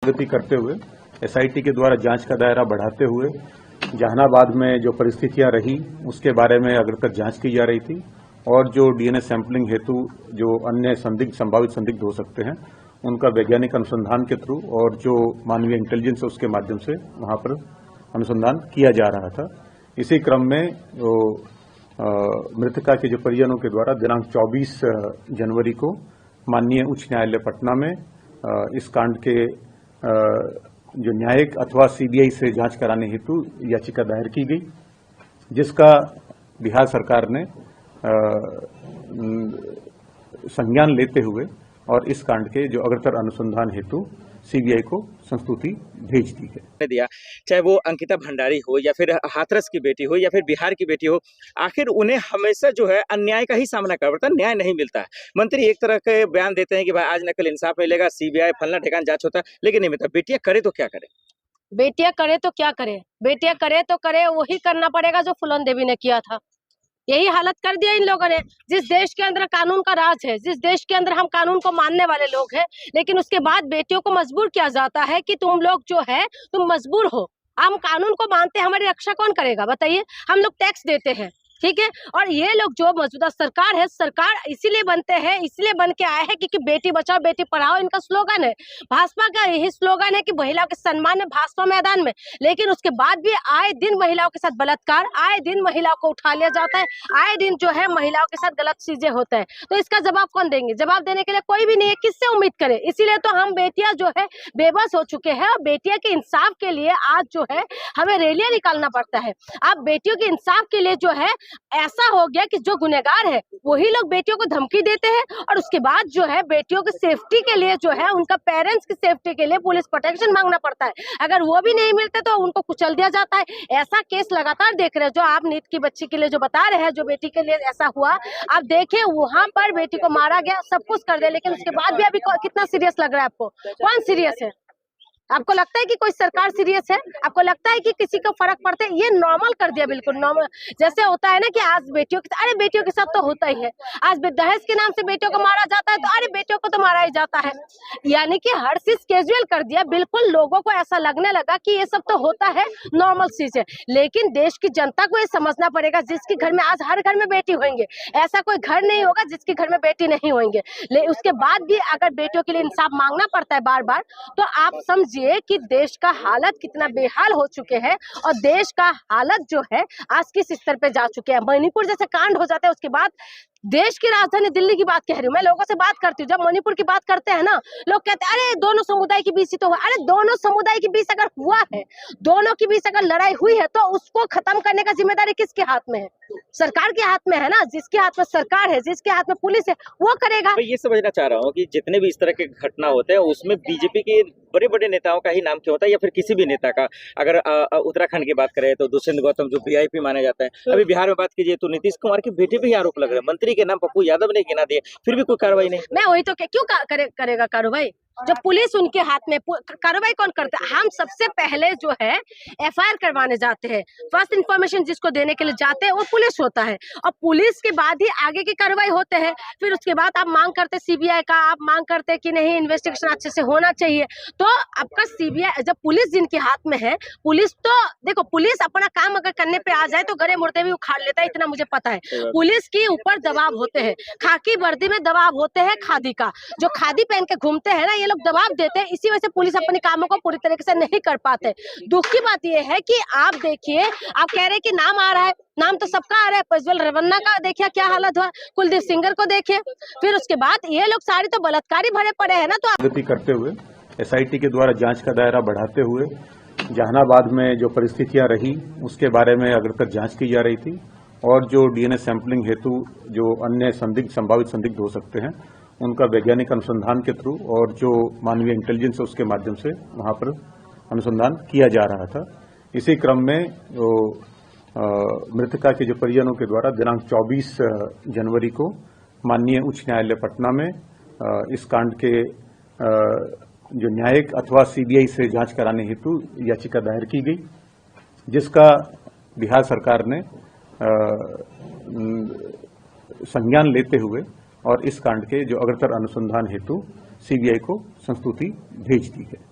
प्रगति करते हुए एसआईटी के द्वारा जांच का दायरा बढ़ाते हुए जहानाबाद में जो परिस्थितियां रही उसके बारे में अग्रतर जांच की जा रही थी और जो डीएनए सैंपलिंग हेतु जो अन्य संभावित संदिग्ध हो सकते हैं उनका वैज्ञानिक अनुसंधान के थ्रू और जो मानवीय इंटेलिजेंस है उसके माध्यम से वहां पर अनुसंधान किया जा रहा था। इसी क्रम में जो मृतका के जो परिजनों के द्वारा दिनांक 24 जनवरी को माननीय उच्च न्यायालय पटना में इस कांड के जो न्यायिक अथवा सीबीआई से जांच कराने हेतु याचिका दायर की गई, जिसका बिहार सरकार ने संज्ञान लेते हुए और इस कांड के जो अग्रतर अनुसंधान हेतु सीबीआई को संस्तुति भेज दी है। दिया, चाहे वो अंकिता भंडारी हो या फिर हाथरस की बेटी हो या फिर बिहार की बेटी हो, आखिर उन्हें हमेशा जो है अन्याय का ही सामना करना पड़ता है, न्याय नहीं मिलता है। मंत्री एक तरह के बयान देते हैं कि भाई आज न कल इंसाफ मिलेगा, सीबीआई फलना ठिकाना जांच होता है, लेकिन नहीं मिलता। बेटियां करे तो क्या करे? बेटियां करे तो क्या करे? बेटियां करे तो करे वही करना पड़ेगा जो फूलन देवी ने किया था। यही हालत कर दिया इन लोगों ने। जिस देश के अंदर कानून का राज है, जिस देश के अंदर हम कानून को मानने वाले लोग हैं, लेकिन उसके बाद बेटियों को मजबूर किया जाता है कि तुम लोग जो है तुम मजबूर हो। हम कानून को मानते हैं, हमारी रक्षा कौन करेगा बताइए? हम लोग टैक्स देते हैं, ठीक है, और ये लोग जो मौजूदा सरकार है, सरकार इसीलिए बनते हैं, इसलिए बन के आए हैं क्योंकि बेटी बचाओ बेटी पढ़ाओ इनका स्लोगन है। भाजपा का यही स्लोगन है कि महिलाओं के सम्मान है भाजपा मैदान में, लेकिन उसके बाद भी आए दिन महिलाओं के साथ बलात्कार, आए दिन महिलाओं को उठा लिया जाता है, आए दिन जो है महिलाओं के साथ गलत चीजें होता है। तो इसका जवाब कौन देंगे? जवाब देने के लिए कोई भी नहीं है, किससे उम्मीद करे? इसीलिए तो हम बेटियां जो है बेबस हो चुके हैं और बेटियां के इंसाफ के लिए आज जो है हमें रैलियां निकालना पड़ता है। अब बेटियों के इंसाफ के लिए जो है ऐसा हो गया कि जो गुनहगार है वही लोग बेटियों को धमकी देते हैं और उसके बाद जो है बेटियों की सेफ्टी के लिए जो है उनका पेरेंट्स की सेफ्टी के लिए पुलिस प्रोटेक्शन मांगना पड़ता है। अगर वो भी नहीं मिलते तो उनको कुचल दिया जाता है। ऐसा केस लगातार देख रहे हैं, जो आप नीट की बच्ची के लिए जो बता रहे हैं, जो बेटी के लिए ऐसा हुआ, आप देखिए वहां पर बेटी को मारा गया, सब कुछ कर दिया, लेकिन उसके बाद भी अभी कितना सीरियस लग रहा है आपको? कौन सीरियस है? आपको लगता है कि कोई सरकार सीरियस है? आपको लगता है कि किसी को फर्क पड़ता है? ये नॉर्मल कर दिया, बिल्कुल नॉर्मल। जैसे होता है ना कि आज बेटियों के, अरे बेटियों के साथ तो होता ही है। आज दहेज के नाम से बेटियों को मारा जाता है तो अरे बेटियों को तो मारा ही जाता है। यानी कि हर चीज कैजुअल कर दिया, बिल्कुल लोगों को ऐसा लगने लगा कि ये सब तो होता है, नॉर्मल चीज है। लेकिन देश की जनता को ये समझना पड़ेगा, जिसके घर में आज हर घर में बेटी होंगे, ऐसा कोई घर नहीं होगा जिसके घर में बेटी नहीं होंगे। उसके बाद भी अगर बेटियों के लिए इंसाफ मांगना पड़ता है बार बार, तो आप समझिए कि देश का हालत कितना बेहाल हो चुके हैं और देश का हालत जो है आज किस स्तर पे जा चुके हैं। मणिपुर जैसे कांड हो जाते हैं, उसके बाद देश की राजधानी दिल्ली की बात कह रही हूँ मैं, लोगों से बात करती हूँ, जब मणिपुर की बात करते हैं ना, लोग कहते हैं अरे दोनों समुदाय के बीच ही तो हुआ। अरे दोनों समुदाय के बीच अगर हुआ है, दोनों के बीच अगर लड़ाई हुई है, तो उसको खत्म करने का जिम्मेदारी किसके हाथ में है? सरकार के हाथ में है ना। जिसके हाथ में सरकार है, जिसके हाथ में पुलिस है, वो करेगा। मैं ये समझना चाह रहा हूँ कि जितने भी इस तरह के घटना होते हैं उसमें बीजेपी के बड़े बड़े नेताओं का ही नाम क्यों होता है, या फिर किसी भी नेता का? अगर उत्तराखंड की बात करें तो दुष्यंत गौतम जो वीआईपी माने जाते हैं, अभी बिहार में बात कीजिए तो नीतीश कुमार के बेटे पे ही आरोप लग रहे हैं, मंत्री के नाम पप्पू यादव ने गिना दिए, फिर भी कोई कार्रवाई नहीं। मैं वही तो क्यों करेगा कार्रवाई? जब पुलिस उनके हाथ में, कार्रवाई कौन करता है? हम सबसे पहले जो है एफआईआर करवाने जाते हैं, फर्स्ट इन्फॉर्मेशन जिसको देने के लिए जाते हैं वो पुलिस होता है, और पुलिस के बाद ही आगे की कार्रवाई होते हैं। फिर उसके बाद आप मांग करते सीबीआई का, आप मांग करते कि नहीं इन्वेस्टिगेशन अच्छे से होना चाहिए। तो आपका सीबीआई, जब पुलिस जिनके हाथ में है, पुलिस तो देखो, पुलिस अपना काम अगर करने पे आ जाए तो गरे मुर्दे भी उखाड़ लेता है, इतना मुझे पता है। पुलिस के ऊपर दबाव होते हैं, खाकी वर्दी में दबाव होते हैं, खादी का जो खादी पहन के घूमते हैं ना, ये लोग दबाव देते हैं। इसी वजह से पुलिस अपने कामों को पूरी तरीके से नहीं कर पाते। दुख की बात यह है कि आप देखिए, आप कह रहे हैं कि नाम आ रहा है, नाम तो सबका आ रहा है। प्रज्वल रेवन्ना का देखिए क्या हालत हुआ, कुलदीप सिंगर को देखिए, फिर उसके बाद ये लोग सारे तो बलात्कारी भरे पड़े हैं ना। तो प्रगति करते हुए एसआईटी के द्वारा जांच का दायरा बढ़ाते हुए जहानाबाद में जो परिस्थितियां रही उसके बारे में अग्रतर जांच की जा रही थी और जो डीएनए सैंपलिंग हेतु जो अन्य संभावित संदिग्ध हो सकते हैं उनका वैज्ञानिक अनुसंधान के थ्रू और जो मानवीय इंटेलिजेंस है उसके माध्यम से वहां पर अनुसंधान किया जा रहा था। इसी क्रम में जो मृतका के जो परिजनों के द्वारा दिनांक 24 जनवरी को माननीय उच्च न्यायालय पटना में इस कांड के जो न्यायिक अथवा सीबीआई से जांच कराने हेतु याचिका दायर की गई, जिसका बिहार सरकार ने संज्ञान लेते हुए और इस कांड के जो अग्रतर अनुसंधान हेतु सीबीआई को संस्तुति भेज दी है।